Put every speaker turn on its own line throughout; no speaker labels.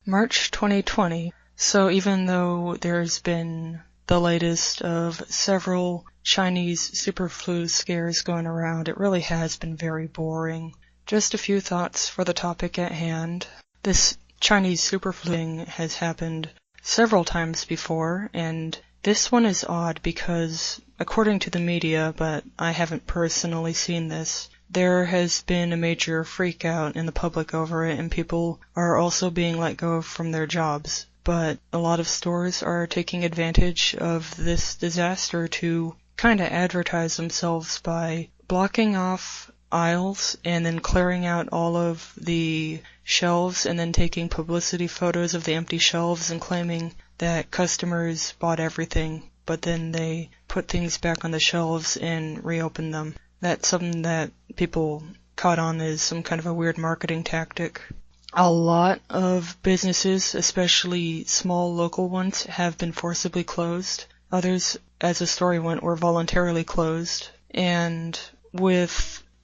March 2020. So even though there's been the latest of several Chinese super flu scares going around, it really has been very boring. Just a few thoughts for the topic at hand. This Chinese super flu thing has happened several times before, and this one is odd because, according to the media, but I haven't personally seen this, there has been a major freak out in the public over it, and people are also being let go from their jobs. But a lot of stores are taking advantage of this disaster to kind of advertise themselves by blocking off aisles and then clearing out all of the shelves and then taking publicity photos of the empty shelves and claiming that customers bought everything, but then they put things back on the shelves and reopen them. That's something that people caught on as some kind of a weird marketing tactic. A lot of businesses, especially small local ones, have been forcibly closed. Others, as the story went, were voluntarily closed. And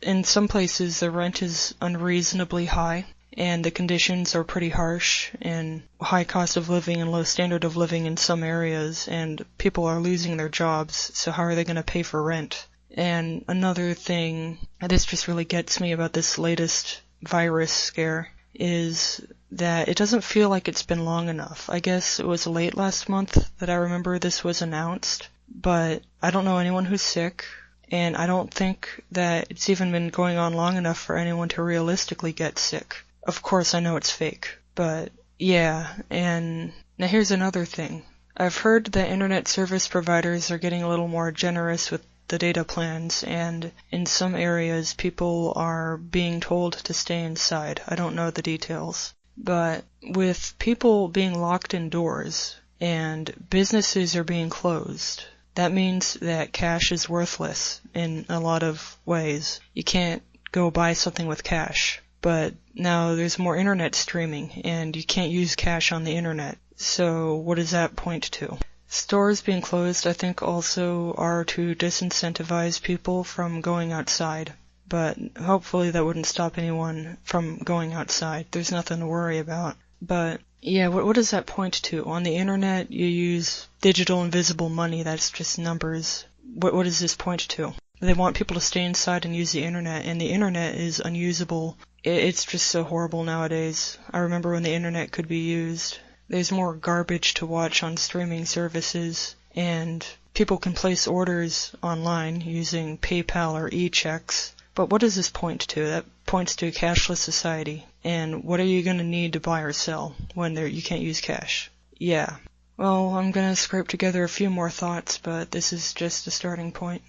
in some places, the rent is unreasonably high, and the conditions are pretty harsh, and high cost of living and low standard of living in some areas, and people are losing their jobs, so how are they going to pay for rent? And another thing, this just really gets me about this latest virus scare, is that it doesn't feel like it's been long enough. I guess it was late last month that I remember this was announced, but I don't know anyone who's sick, and I don't think that it's even been going on long enough for anyone to realistically get sick. Of course, I know it's fake, but yeah, and now here's another thing. I've heard that internet service providers are getting a little more generous with the data plans, and in some areas people are being told to stay inside. I don't know the details. But with people being locked indoors and businesses are being closed, that means that cash is worthless in a lot of ways. You can't go buy something with cash. But now there's more internet streaming, and you can't use cash on the internet. So what does that point to? Stores being closed, I think, also are to disincentivize people from going outside. But hopefully that wouldn't stop anyone from going outside. There's nothing to worry about. But yeah, what does that point to? On the internet, you use digital invisible money. That's just numbers. What does this point to? They want people to stay inside and use the internet, and the internet is unusable. It's just so horrible nowadays. I remember when the internet could be used. There's more garbage to watch on streaming services, and people can place orders online using PayPal or e-checks. But what does this point to? That points to a cashless society. And what are you going to need to buy or sell when you can't use cash? Yeah. Well, I'm going to scrape together a few more thoughts, but this is just a starting point.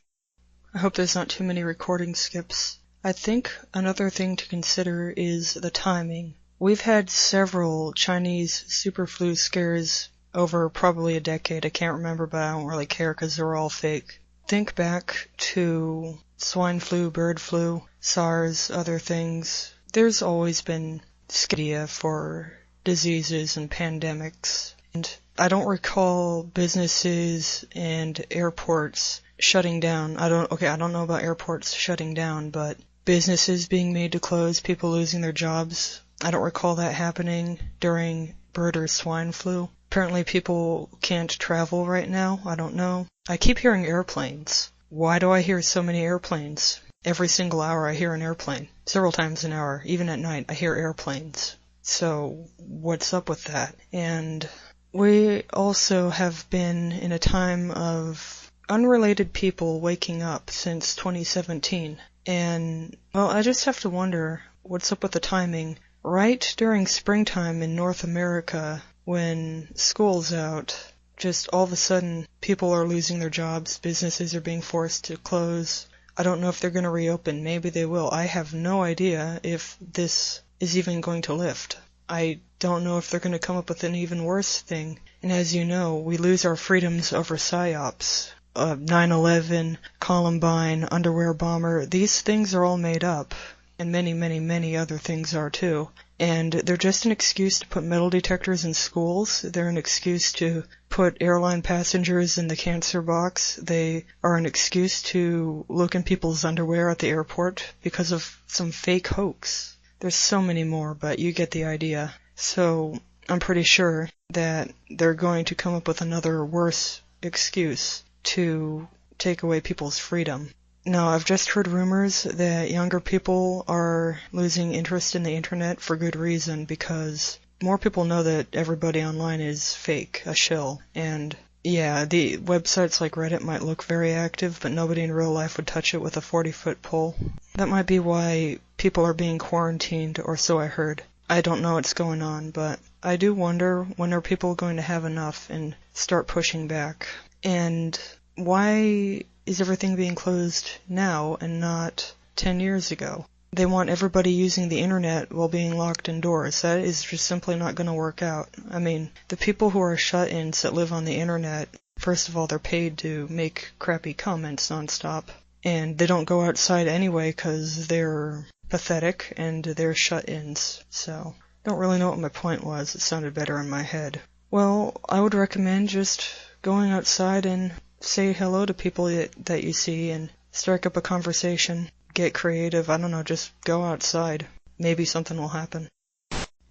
I hope there's not too many recording skips. I think another thing to consider is the timing. We've had several Chinese super flu scares over probably a decade. I can't remember, but I don't really care because they're all fake. Think back to swine flu, bird flu, SARS, other things. There's always been scaria for diseases and pandemics. And I don't recall businesses and airports shutting down. I don't know about airports shutting down, but businesses being made to close, people losing their jobs. I don't recall that happening during bird or swine flu. Apparently people can't travel right now. I don't know. I keep hearing airplanes. Why do I hear so many airplanes? Every single hour I hear an airplane. Several times an hour. Even at night I hear airplanes. So what's up with that? And we also have been in a time of unrelated people waking up since 2017. And, well, I just have to wonder what's up with the timing. Right during springtime in North America, when school's out, just all of a sudden people are losing their jobs, businesses are being forced to close. I don't know if they're going to reopen. Maybe they will. I have no idea if this is even going to lift. I don't know if they're going to come up with an even worse thing. And as you know, we lose our freedoms over PSYOPs. 9/11, Columbine, underwear bomber, these things are all made up. And many, many, many other things are too. And they're just an excuse to put metal detectors in schools. They're an excuse to put airline passengers in the cancer box. They are an excuse to look in people's underwear at the airport because of some fake hoax. There's so many more, but you get the idea. So I'm pretty sure that they're going to come up with another worse excuse to take away people's freedom. Now, I've just heard rumors that younger people are losing interest in the internet for good reason, because more people know that everybody online is fake, a shill. And yeah, the websites like Reddit might look very active, but nobody in real life would touch it with a 40-foot pole. That might be why people are being quarantined, or so I heard. I don't know what's going on, but I do wonder, when are people going to have enough and start pushing back? And why is everything being closed now and not 10 years ago? They want everybody using the internet while being locked indoors. That is just simply not going to work out. I mean, the people who are shut-ins that live on the internet, first of all, they're paid to make crappy comments nonstop. And they don't go outside anyway because they're pathetic and they're shut-ins. So, don't really know what my point was. It sounded better in my head. Well, I would recommend just going outside and say hello to people that you see and strike up a conversation. Get creative. I don't know, just go outside. Maybe something will happen.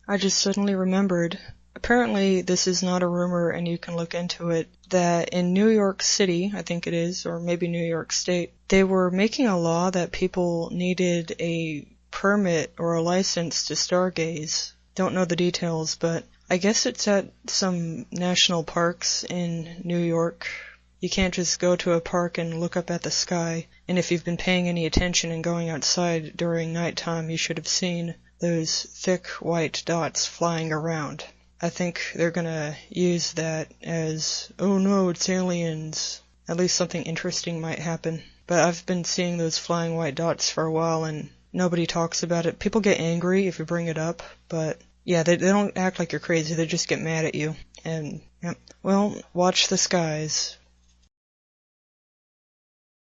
I just suddenly remembered, apparently this is not a rumor and you can look into it, that in New York City, I think it is, or maybe New York State, they were making a law that people needed a permit or a license to stargaze. Don't know the details, but I guess it's at some national parks in New York. You can't just go to a park and look up at the sky. And if you've been paying any attention and going outside during nighttime, you should have seen those thick white dots flying around. I think they're gonna use that as, oh no, it's aliens. At least something interesting might happen. But I've been seeing those flying white dots for a while and nobody talks about it. People get angry if you bring it up, but yeah, they don't act like you're crazy, they just get mad at you. And, yep. Well, watch the skies.